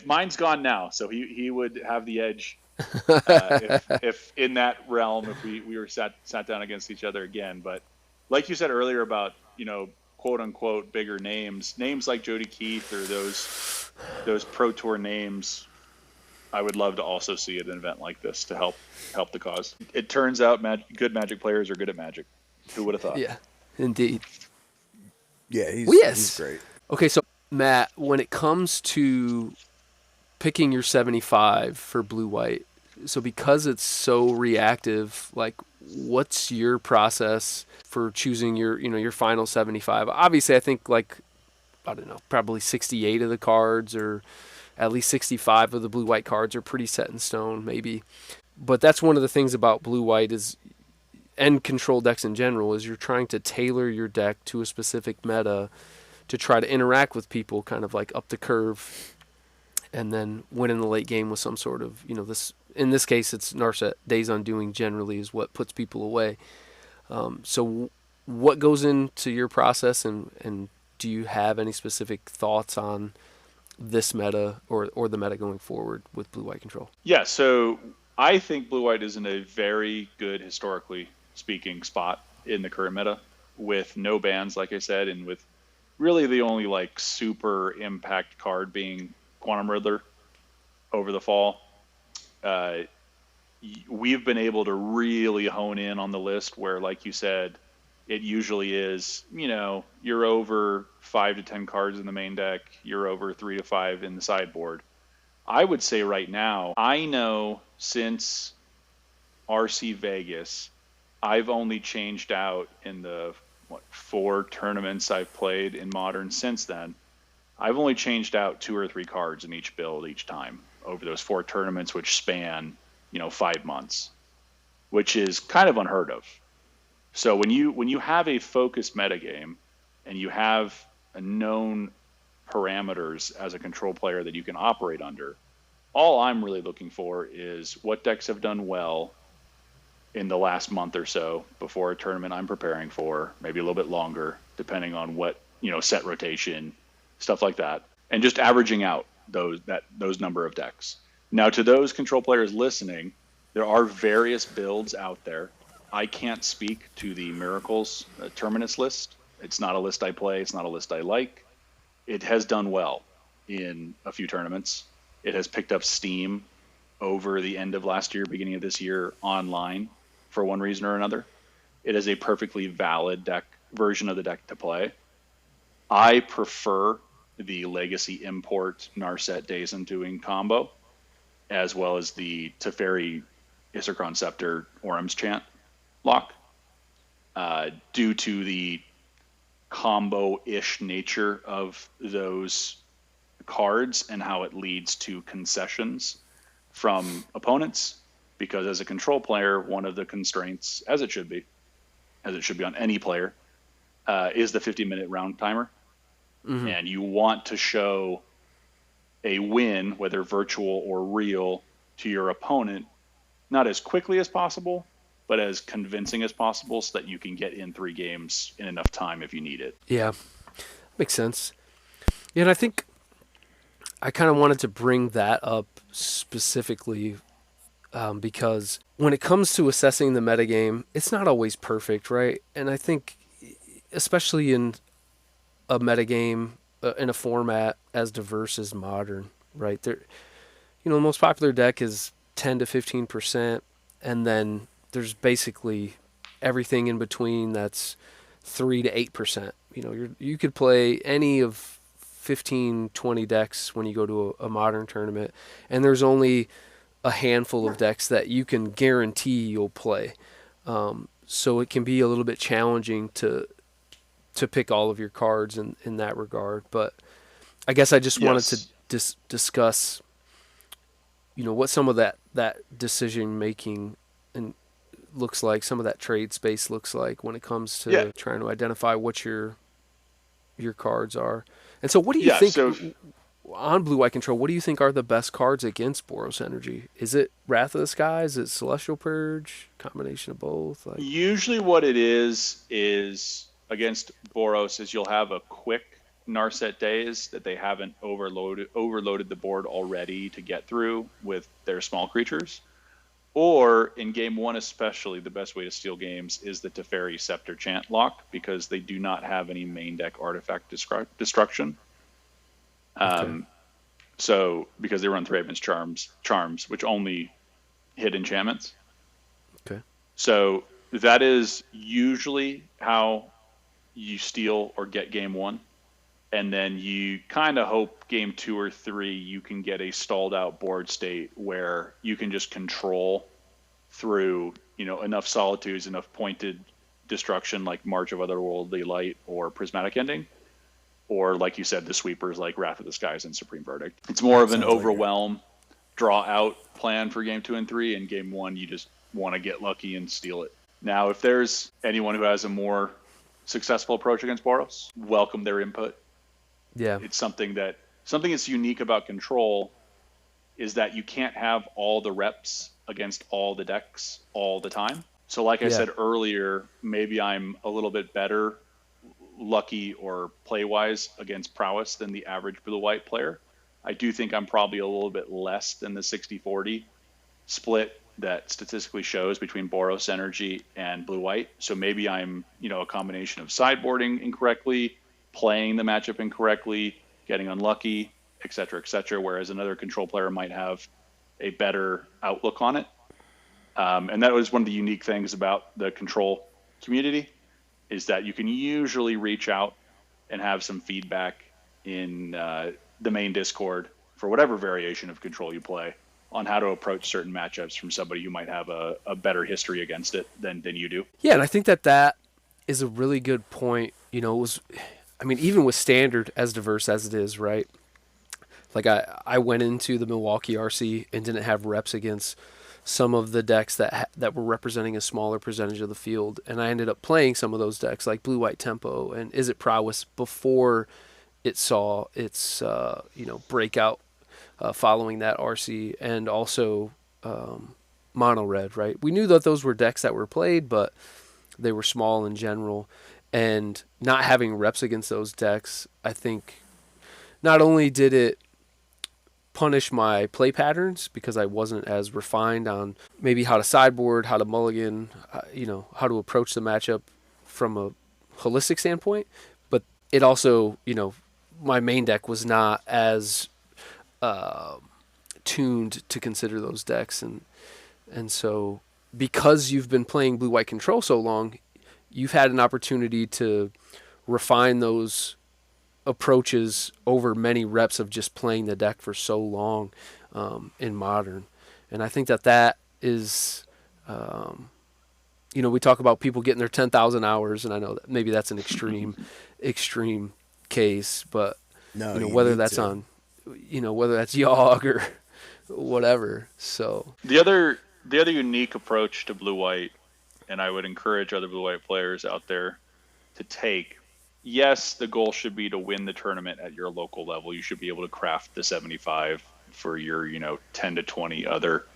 S3: mine's gone now, so he would have the edge if in that realm, if we were sat down against each other again. But like you said earlier about, quote unquote bigger names like Jody Keith or those Pro Tour names, I would love to also see at an event like this to help the cause. It turns out good Magic players are good at Magic. Who would have thought?
S1: Yeah, indeed.
S2: Yeah, he's great.
S1: Okay, so Matt, when it comes to picking your 75 for blue-white, so because it's so reactive, like what's your process for choosing your final 75? Obviously, I think probably 68 of the cards or at least 65 of the blue-white cards are pretty set in stone, maybe. But that's one of the things about blue-white and control decks in general is you're trying to tailor your deck to a specific meta to try to interact with people kind of like up the curve and then win in the late game with some sort of, this, in this case, it's Narset Days Undoing generally is what puts people away. So what goes into your process and do you have any specific thoughts on this meta or the meta going forward with blue-white control?
S3: Yeah, so I think blue-white is in a very good, historically speaking, spot in the current meta with no bans, like I said, and with really the only like super impact card being Quantum Riddler over the fall. We've been able to really hone in on the list where, like you said, it usually is, you're over 5 to 10 cards in the main deck, you're over 3 to 5 in the sideboard. I would say right now, I know since RC Vegas, I've only changed out in the 4 tournaments I've played in Modern since then. I've only changed out 2 or 3 cards in each build each time over those 4 tournaments, which span, 5 months, which is kind of unheard of. So when you have a focused metagame and you have a known parameters as a control player that you can operate under, all I'm really looking for is what decks have done well in the last month or so before a tournament I'm preparing for, maybe a little bit longer, depending on what, set rotation, stuff like that, and just averaging out those number of decks. Now, to those control players listening, there are various builds out there. I can't speak to the Miracles Terminus list. It's not a list I play. It's not a list I like. It has done well in a few tournaments. It has picked up steam over the end of last year, beginning of this year, online for one reason or another. It is a perfectly valid version of the deck to play. I prefer the Legacy Import Narset Days Undoing combo, as well as the Teferi Isserkron Scepter Orem's Chant lock, due to the combo-ish nature of those cards and how it leads to concessions from opponents. Because as a control player, one of the constraints, as it should be on any player, is the 50-minute round timer. Mm-hmm. And you want to show a win, whether virtual or real, to your opponent, not as quickly as possible, but as convincing as possible so that you can get in 3 games in enough time if you need it.
S1: Yeah, makes sense. Yeah, and I think I kind of wanted to bring that up specifically because when it comes to assessing the metagame, it's not always perfect, right? And I think especially in a metagame, in a format as diverse as Modern, right? The most popular deck is 10 to 15%, and then there's basically everything in between that's 3 to 8%. You could play any of 15, 20 decks when you go to a modern tournament, and there's only a handful of decks that you can guarantee you'll play. So it can be a little bit challenging to pick all of your cards in that regard. But I guess I just wanted to discuss, what some of that decision making and looks like, some of that trade space looks like when it comes to trying to identify what your cards are. And so what do you think on blue-white control, what do you think are the best cards against Boros Energy? Is it Wrath of the Sky? Is it Celestial Purge? Combination of both?
S3: Usually what it is against Boros is you'll have a quick Narset Daze that they haven't overloaded the board already to get through with their small creatures. Or in game one especially, the best way to steal games is the Teferi Scepter Chant lock, because they do not have any main deck artifact destruction. So because they run Thraben's charms, which only hit enchantments.
S1: Okay.
S3: So that is usually how you steal or get game one. And then you kind of hope game 2 or 3 you can get a stalled out board state where you can just control through, enough solitudes, enough pointed destruction like March of Otherworldly Light or Prismatic Ending. Or, like you said, the sweepers like Wrath of the Skies and Supreme Verdict. It's more of an overwhelm, draw out plan for game 2 and 3. And game 1, you just want to get lucky and steal it. Now, if there's anyone who has a more successful approach against Boros, welcome their input.
S1: Yeah.
S3: It's something that's unique about control is that you can't have all the reps against all the decks all the time. So like I said earlier, maybe I'm a little bit better lucky or play-wise against prowess than the average blue-white player. I do think I'm probably a little bit less than the 60-40 split that statistically shows between Boros Energy and blue-white. So maybe I'm, a combination of sideboarding incorrectly, playing the matchup incorrectly, getting unlucky, et cetera, whereas another control player might have a better outlook on it. And that was one of the unique things about the control community, is that you can usually reach out and have some feedback in the main Discord for whatever variation of control you play on how to approach certain matchups from somebody who might have a better history against it than you do.
S1: Yeah, and I think that is a really good point. Even with Standard, as diverse as it is, right? Like I went into the Milwaukee RC and didn't have reps against some of the decks that were representing a smaller percentage of the field, and I ended up playing some of those decks like Blue White Tempo and Is It Prowess before it saw its breakout following that RC, and also Mono Red. Right, we knew that those were decks that were played, but they were small in general, and not having reps against those decks, I think, not only did it punish my play patterns because I wasn't as refined on maybe how to sideboard, how to mulligan, how to approach the matchup from a holistic standpoint, but it also, my main deck was not as tuned to consider those decks, and so because you've been playing blue-white control so long, you've had an opportunity to refine those approaches over many reps of just playing the deck for so long in Modern. And I think that is, we talk about people getting their 10,000 hours, and I know that maybe that's an extreme case, but whether that's on, whether that's Yogg or whatever. So
S3: the other unique approach to blue-white, and I would encourage other blue-white players out there to take, yes, the goal should be to win the tournament at your local level. You should be able to craft the 75 for your, 10 to 20 other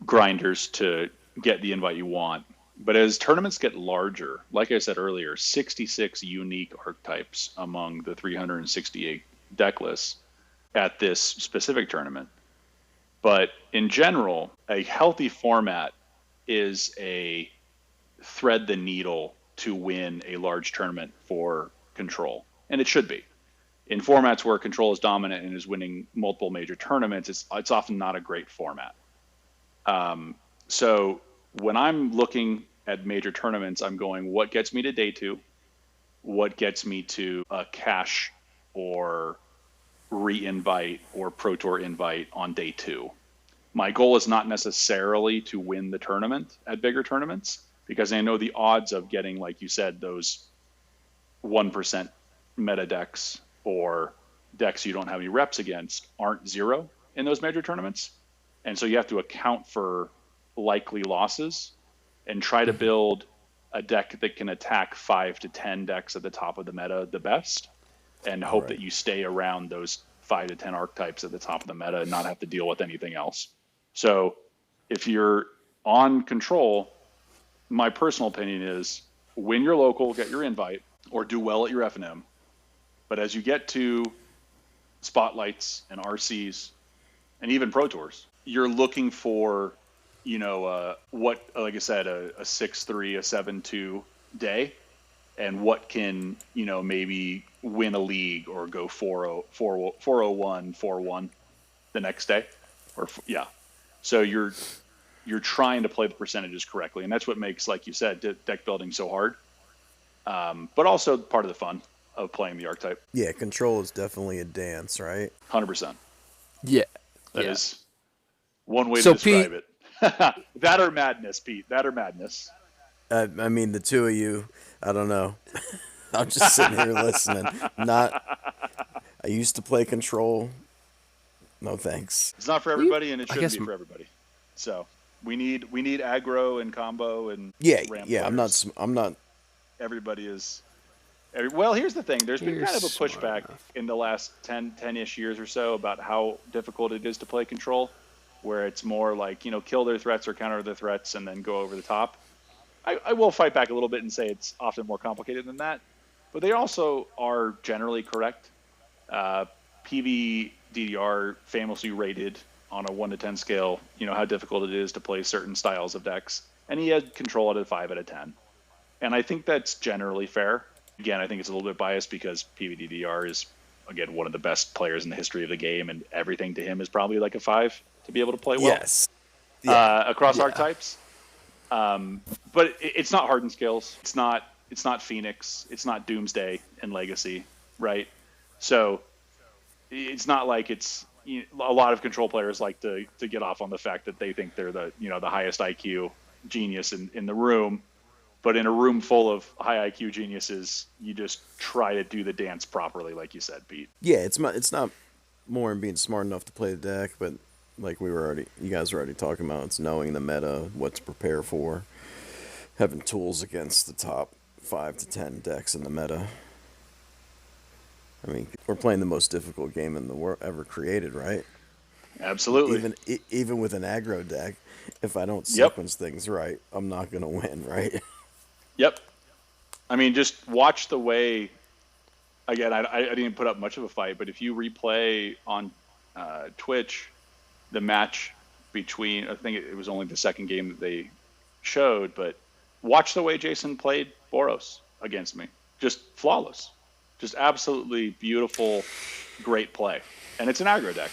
S3: grinders to get the invite you want. But as tournaments get larger, like I said earlier, 66 unique archetypes among the 368 deck lists at this specific tournament. But in general, a healthy format is a thread the needle to win a large tournament for control. And it should be. In formats where control is dominant and is winning multiple major tournaments, it's often not a great format. So when I'm looking at major tournaments, I'm going, what gets me to day 2? What gets me to a cash or re-invite or Pro Tour invite on day 2? My goal is not necessarily to win the tournament at bigger tournaments, because I know the odds of getting, like you said, those 1% meta decks or decks you don't have any reps against aren't zero in those major tournaments. And so you have to account for likely losses and try to build a deck that can attack 5 to 10 decks at the top of the meta the best, and hope that you stay around those 5 to 10 archetypes at the top of the meta and not have to deal with anything else. So if you're on Control, my personal opinion is win your local, get your invite, or do well at your FNM. But as you get to spotlights and RCs and even Pro Tours, you're looking for, what, like I said, a 6-3, a 7-2 day, and what can, maybe win a league or go 4-0, 4-0-1, 4-1 the next day. So you're trying to play the percentages correctly, and that's what makes, like you said, deck building so hard. But also part of the fun of playing the archetype.
S2: Yeah, Control is definitely a dance, right?
S3: 100%.
S1: Yeah.
S3: That is one way to describe it. That or madness, Pete. That or madness.
S2: I mean, the two of you, I don't know. I'm just sitting here listening. I used to play Control. No thanks.
S3: It's not for everybody, and it shouldn't be for everybody. So we need aggro and combo and ramp players.
S2: I'm not.
S3: Everybody is. Well, here's the thing. There's been kind of a pushback in the last 10-ish years or so about how difficult it is to play Control, where it's more like, kill their threats or counter their threats and then go over the top. I will fight back a little bit and say it's often more complicated than that, but they also are generally correct. PVDDR famously rated on a 1 to 10 scale, how difficult it is to play certain styles of decks, and he had Control at a 5 out of 10. And I think that's generally fair. Again, I think it's a little bit biased because PVDDR is, again, one of the best players in the history of the game, and everything to him is probably like a 5 to be able to play well.
S2: Yes.
S3: Across archetypes. But it's not hardened skills. It's not Phoenix. It's not Doomsday and Legacy, right? So it's not like it's, a lot of Control players like to get off on the fact that they think they're the highest IQ genius in the room. But in a room full of high IQ geniuses, you just try to do the dance properly, like you said, Pete.
S2: Yeah, it's not more in being smart enough to play the deck, but like you guys were already talking about, it's knowing the meta, what to prepare for, having tools against the top 5 to 10 decks in the meta. I mean, we're playing the most difficult game in the world ever created, right?
S3: Absolutely.
S2: Even with an aggro deck, if I don't sequence things right, I'm not going to win, right?
S3: Yep. I mean, just watch the way. Again, I didn't put up much of a fight, but if you replay on Twitch the match between, I think it was only the second game that they showed, but watch the way Jason played Boros against me. Just flawless. Just absolutely beautiful, great play. And it's an aggro deck.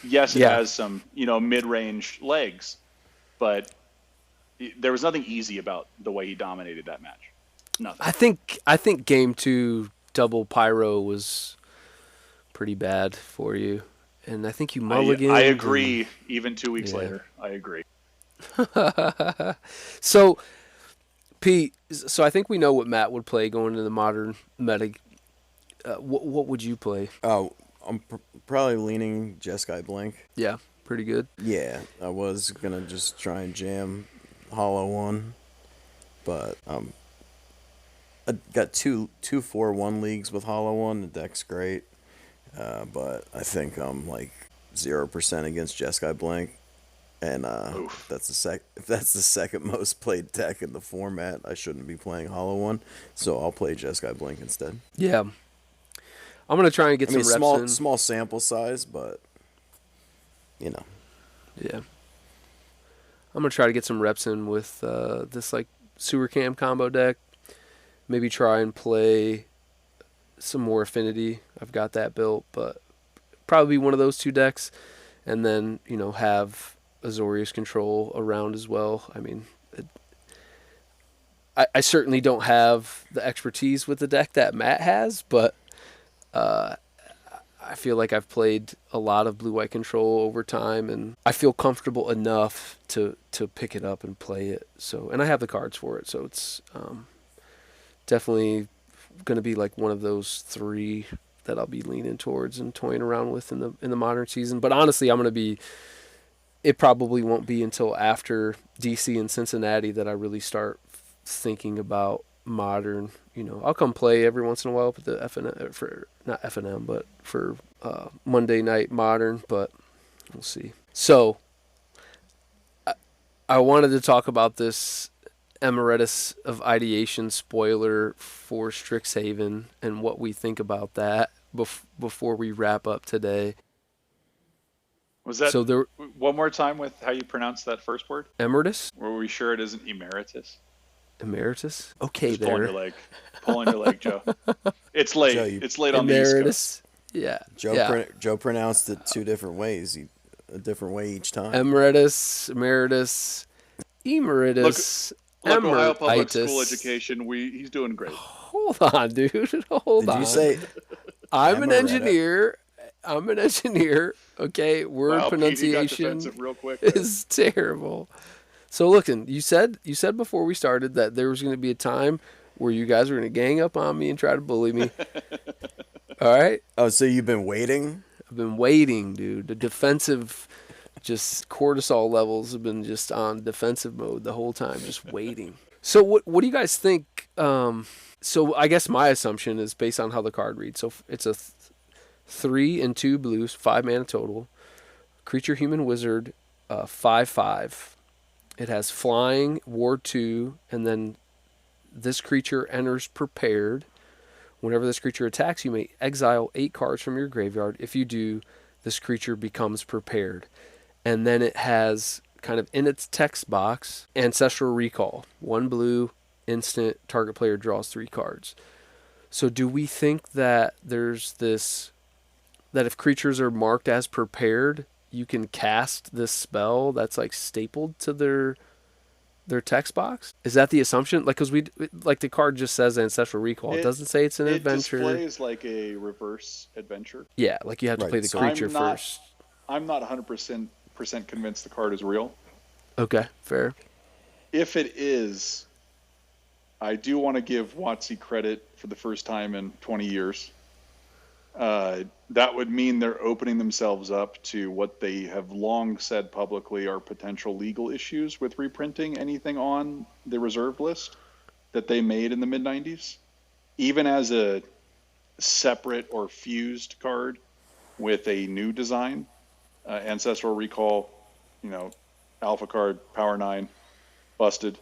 S3: Yes, it has some, mid-range legs, but there was nothing easy about the way he dominated that match. Nothing.
S1: I think game 2 double pyro was pretty bad for you, and I think you mulliganed.
S3: I agree. Even 2 weeks later, I agree.
S1: So, Pete, I think we know what Matt would play going into the modern meta. What would you play?
S2: Oh, I'm probably leaning Jeskai Blink.
S1: Yeah, pretty good.
S2: Yeah, I was gonna just try and jam Hollow One, but I got two 4-1 leagues with Hollow One. The deck's great, but I think I'm like 0% against Jeskai Blink, and if that's the second most played deck in the format, I shouldn't be playing Hollow One, so I'll play Jeskai Blink instead.
S1: Yeah. I'm going to try and get some reps in.
S2: Small sample size, but,
S1: Yeah. I'm going to try to get some reps in with this, like, Sewer Cam combo deck. Maybe try and play some more Affinity. I've got that built, but probably one of those 2 decks. And then, have Azorius Control around as well. I mean, I certainly don't have the expertise with the deck that Matt has, but I feel like I've played a lot of blue white control over time, and I feel comfortable enough to pick it up and play it. So, and I have the cards for it, so it's definitely going to be like one of those three that I'll be leaning towards and toying around with in the modern season. But honestly, I'm going to be. It probably won't be until after DC and Cincinnati that I really start thinking about modern. I'll come play every once in a while with the FNM for not FNM, but for Monday Night Modern. But we'll see. So I wanted to talk about this Emeritus of Ideation spoiler for Strixhaven and what we think about that before we wrap up today.
S3: Was that
S1: So there,
S3: one more time with how you pronounce that first word?
S1: Emeritus,
S3: Were we sure it isn't emeritus?
S1: Emeritus. Okay,
S3: Just
S1: there.
S3: pulling your leg, Joe. It's late.
S2: Joe,
S3: It's late on the East Coast.
S1: Emeritus. Yeah.
S2: Joe pronounced it two different ways, a different way each time.
S1: Emeritus, emeritus,
S3: Look, Ohio Public School
S1: emeritus.
S3: Education. He's doing great.
S1: Hold on, dude. Hold on.
S2: Did you say
S1: I'm an
S2: Emeritus?
S1: engineer. Okay, word
S3: Wow, Pete, he got
S1: pronunciation
S3: defensive real quick there.
S1: is terrible. So, looking, you said before we started that there was going to be a time where you guys were going to gang up on me and try to bully me. All right,
S2: Oh, so you've been waiting?
S1: I've been waiting, dude. The defensive, just cortisol levels have been just on defensive mode the whole time, just waiting. So, what do you guys think? So, I guess my assumption is based on how the card reads. So, it's a 3 and 2 blues, 5 mana total. Creature, human, wizard, 5/5. It has flying, ward 2, and then this creature enters prepared. Whenever this creature attacks, you may exile 8 cards from your graveyard. If you do, this creature becomes prepared. And then it has, kind of in its text box, Ancestral Recall. 1 blue, instant, target player draws 3 cards. So do we think that there's this, that if creatures are marked as prepared, you can cast this spell that's like stapled to their text box? Is that the assumption? Like, because the card just says Ancestral Recall. It doesn't say it's an adventure.
S3: It displays like a reverse adventure.
S1: Yeah, like you have to
S2: Right,
S1: play the
S2: so
S1: creature first.
S3: I'm not 100% convinced the card is real.
S1: Okay, fair.
S3: If it is, I do want to give WotC credit for the first time in 20 years. That would mean they're opening themselves up to what they have long said publicly are potential legal issues with reprinting anything on the reserved list that they made in the mid-90s. Even as a separate or fused card with a new design, Ancestral Recall, Alpha card, Power 9, busted.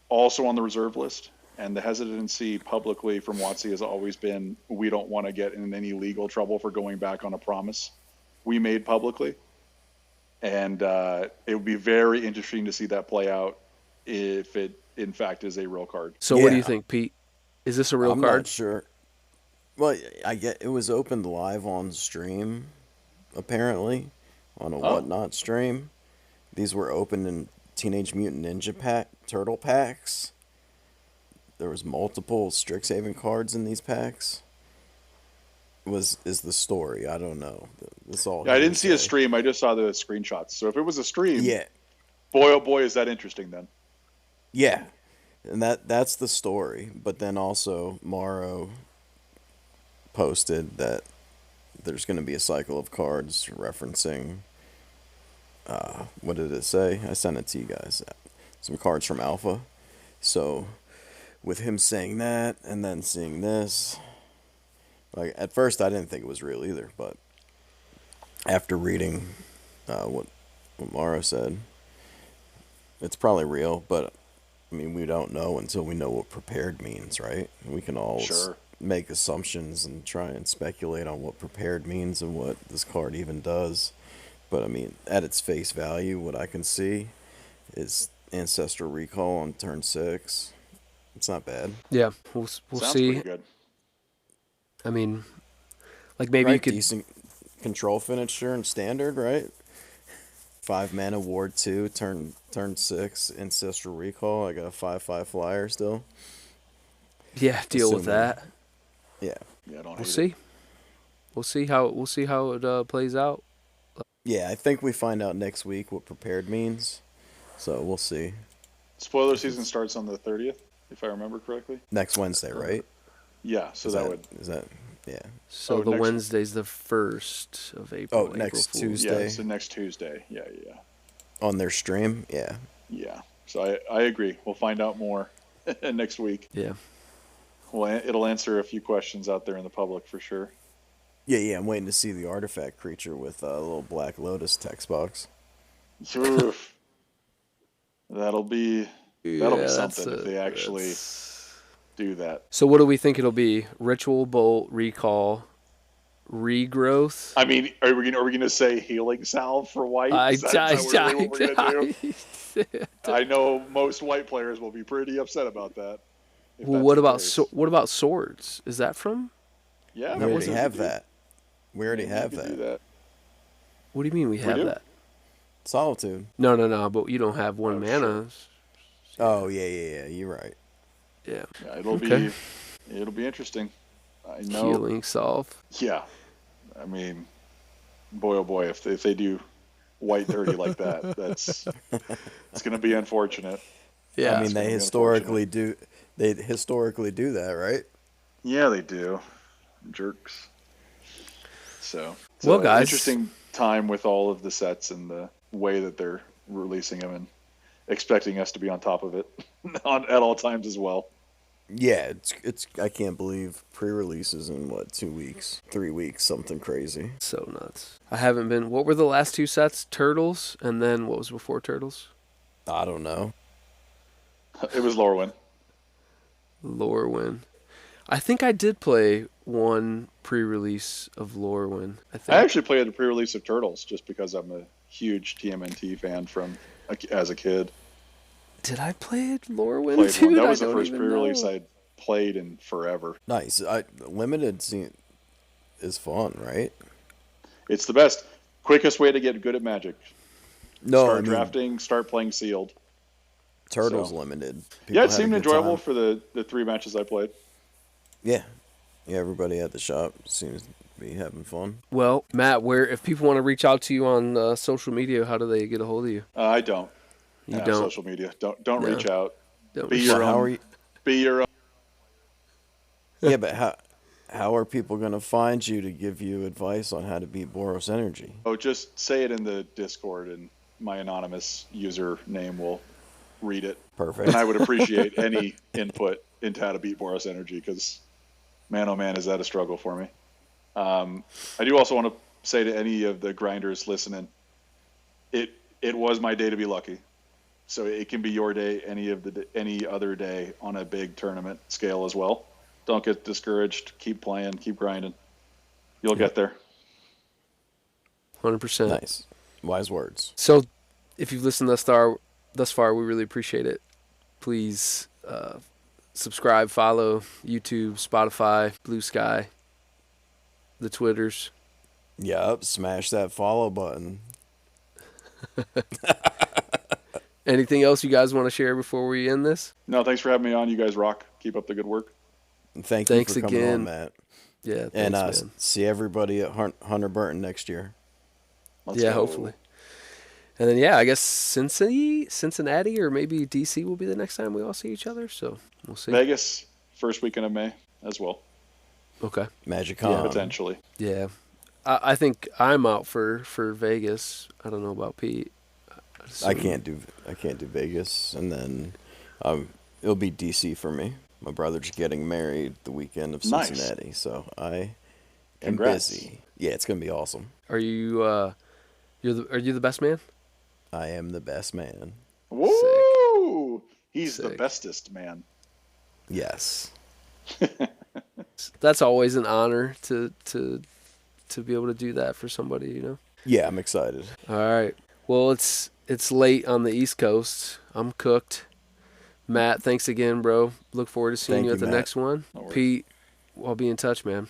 S3: Also on the reserve list. And the hesitancy publicly from WotC has always been, we don't want to get in any legal trouble for going back on a promise we made publicly. And it would be very interesting to see that play out if it, in fact, is a real card.
S1: So what do you
S2: Yeah.
S1: think, Pete? Is this a real
S2: I'm
S1: card?
S2: not sure. Well, I get it was opened live on stream, apparently, on a Whatnot stream. These were opened in Teenage Mutant Ninja Turtle packs. There was multiple Strixhaven cards in these packs. Is the story? I don't know. That's all.
S3: Yeah, I didn't see a stream. I just saw the screenshots. So if it was a stream,
S2: Yeah,
S3: boy, oh boy, is that interesting then.
S2: yeah, and that's the story. But then also Morrow posted that there's going to be a cycle of cards referencing. What did it say? I sent it to you guys. Some cards from Alpha. So with him saying that and then seeing this, like at first I didn't think it was real either, but after reading what Morrow said, it's probably real. But I mean, we don't know until we know what prepared means, right? We can all
S3: Sure.
S2: make assumptions and try and speculate on what prepared means and what this card even does. But I mean, at its face value, what I can see is Ancestral Recall on turn 6. It's not bad.
S1: Yeah, we'll
S3: Sounds
S1: see.
S3: pretty good.
S1: I mean, like maybe
S2: Right?
S1: you could.
S2: Decent control finisher and standard, right? 5 mana ward 2, turn 6, ancestral recall. I got a 5/5 flyer still.
S1: Yeah, deal with
S2: Assuming.
S1: that.
S2: Yeah.
S3: Yeah, I don't
S1: We'll
S3: hate
S1: see.
S3: it.
S1: We'll see how it plays out.
S2: Yeah, I think we find out next week what prepared means. So we'll see.
S3: Spoiler season starts on the 30th, if I remember correctly.
S2: Next Wednesday, right?
S3: Yeah, so
S2: Is
S3: that
S2: that
S3: would.
S2: is that yeah.
S1: So
S3: Oh,
S1: the
S3: next.
S1: Wednesday's the 1st of April.
S2: Oh,
S1: April
S2: next
S1: Fool's.
S2: Tuesday.
S3: Yeah, so next Tuesday. Yeah.
S2: On their stream? Yeah.
S3: Yeah. So I agree. We'll find out more next week.
S1: Yeah.
S3: Well, it'll answer a few questions out there in the public for sure.
S2: Yeah, I'm waiting to see the artifact creature with a little Black Lotus text box.
S3: Oof. That'll be
S1: Yeah,
S3: something if they actually do that.
S1: So what do we think it'll be? Ritual Bolt, Recall, Regrowth?
S3: I mean, are we gonna say healing salve for white? Is that really what we're gonna do? I know most white players will be pretty upset about that.
S1: Well, what about swords? Is that from?
S3: Yeah,
S2: We already have that. We already have
S3: do
S2: that.
S3: that.
S1: What do you mean we have
S3: do?
S1: that?
S2: Solitude.
S1: No, but you don't have one
S3: Oh,
S1: mana.
S2: Oh, yeah. You're right.
S1: Yeah.
S3: Yeah, it'll
S1: Okay.
S3: be interesting. I know.
S1: Healing Salve.
S3: Yeah, I mean, boy oh boy, if they do white dirty like that, it's gonna be unfortunate.
S1: Yeah.
S2: I mean, they historically do that, right?
S3: Yeah, they do. Jerks. So, it's
S1: Well,
S3: an
S1: guys.
S3: interesting time with all of the sets and the way that they're releasing them and expecting us to be on top of it at all times as well.
S2: Yeah, it's I can't believe pre-releases in 2 weeks, 3 weeks, something crazy.
S1: So nuts. I haven't been. What were the last two sets? Turtles, and then what was before Turtles?
S2: I don't know.
S3: It was Lorwyn.
S1: Lorwyn. I think I did play one pre-release of Lorwyn. I think.
S3: I actually played the pre-release of Turtles just because I'm a huge TMNT fan as a kid.
S1: Did I play Lorwyn
S3: Played
S1: too?
S3: one. That
S1: I
S3: was the
S1: don't
S3: first
S1: even
S3: pre-release
S1: know.
S3: I'd played in forever.
S2: Nice. Limited is fun, right?
S3: It's the best, quickest way to get good at Magic.
S2: No,
S3: Start drafting, start playing sealed.
S2: Turtles
S3: So.
S2: limited.
S3: Yeah, it
S2: People had a
S3: seemed
S2: good
S3: enjoyable
S2: time.
S3: for the 3 matches I played.
S2: Yeah, everybody at the shop seems to be having fun.
S1: Well, Matt, if people want to reach out to you on social media, how do they get a hold of you?
S3: I don't.
S1: You
S3: have
S1: don't.
S3: social media. Don't
S1: No.
S3: reach out.
S1: Don't
S3: Be
S1: reach
S3: your
S1: out.
S2: How
S3: own.
S2: are you?
S3: Be your own.
S2: Yeah, but how are people gonna find you to give you advice on how to beat Boros Energy?
S3: Oh, just say it in the Discord, and my anonymous username will read it.
S2: Perfect.
S3: And I would appreciate any input into how to beat Boros Energy, because man, oh man, is that a struggle for me. I do also want to say to any of the grinders listening, it was my day to be lucky. So it can be your day any other day on a big tournament scale as well. Don't get discouraged. Keep playing. Keep grinding. You'll get there.
S1: 100%.
S2: Nice, wise words.
S1: So, if you've listened thus far, we really appreciate it. Please subscribe, follow YouTube, Spotify, Blue Sky, the Twitters.
S2: Yup, smash that follow button.
S1: Anything else you guys want to share before we end this?
S3: No, thanks for having me on. You guys rock. Keep up the good work.
S2: And thank you
S1: Thanks
S2: for coming
S1: again.
S2: on, Matt.
S1: Yeah,
S2: And
S1: thanks, man.
S2: see everybody at Hunter Burton next year.
S3: Let's
S1: Yeah,
S3: go.
S1: hopefully. And then, yeah, I guess Cincinnati, or maybe DC will be the next time we all see each other. So we'll see.
S3: Vegas, first weekend of May as well,
S1: Okay.
S2: MagicCon.
S3: potentially.
S1: Yeah. I think I'm out for Vegas. I don't know about Pete.
S2: I can't do Vegas, and then it'll be DC for me. My brother's getting married the weekend of
S3: Nice.
S2: Cincinnati, so I am
S3: Congrats.
S2: busy. Yeah, it's gonna be awesome.
S1: Are you are you the best man?
S2: I am the best man.
S3: Woo! He's the
S1: Sick.
S3: bestest man.
S2: Yes.
S1: That's always an honor to be able to do that for somebody, you know.
S2: Yeah, I'm excited.
S1: All right. Well, it's late on the East Coast. I'm cooked. Matt, thanks again, bro. Look forward to seeing
S2: Thank
S1: you
S2: you,
S1: at the
S2: Matt.
S1: next one.
S3: No worries.
S1: Pete, I'll be in touch, man.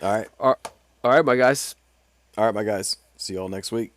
S2: All right.
S1: All right, my guys.
S2: All right, my guys. See y'all next week.